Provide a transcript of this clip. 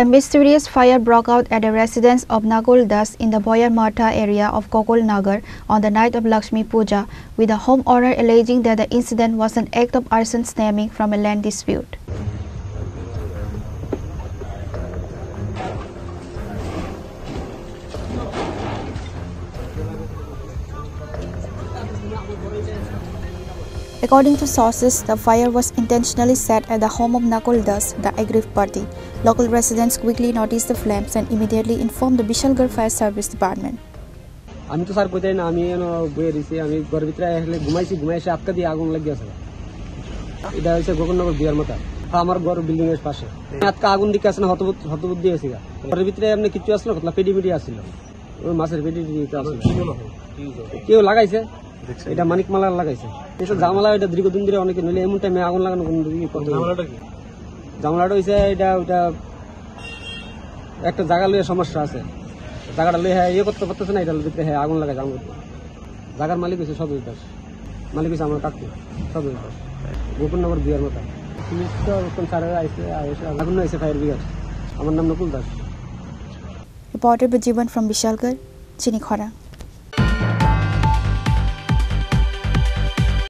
A mysterious fire broke out at a residence of Nakul Das in the Boyar Matha area of Gokul Nagar on the night of Lakshmi Puja, with the homeowner alleging that the incident was an act of arson stemming from a land dispute. According to sources, the fire was intentionally set at the home of Nakul Das, the aggrieved party. Local residents quickly noticed the flames and immediately informed the Bishalgarh Fire Service Department. আমি তো sir কইতাই না আমি এনো বইয়ে দিছি আমি ঘরের ভিতরে আসলে ঘুমাইছি আপকা দিয়ে আগুন লাগি আছে এটা হইছে গোকর্ণনগর বিয়ার মাথা আমার ঘর বিল্ডিং এর পাশে আজকে আগুন দিকে আছে না হতবুদ্ধি আছে ঘরের ভিতরে এমনি কিছু আসলো কতলা পেডি আসছিল ওই মাছের পেডি আসছিল কেউ লাগাইছে এটা মানিকমালার লাগাইছে এসব জামালা এটা দীর্ঘদিন ধরে অনেকে নইলে এমন টাইমে আগুন লাগানো কোন জামালাটা কি জামালাটা হইছে এটা ওটা একটা জায়গা লইয়ে সমস্যা আছে জায়গাটা লইয়ে ইয়ে করতে পারতেছে না এটা ভিতরে আগুন লাগাই জাম করতে জায়গার মালিক হয়েছে সদর দাস মালিক হয়েছে আমার কাকু সদর দাস গোপননগর বিয়ার মতো পুলিশ তো স্যারেরা আইসে আগুন হয়েছে ফায়ার ব্রিগেড আমার নাম Nakul Das Reported by Jivan from Bishalgarh, Chinikhara.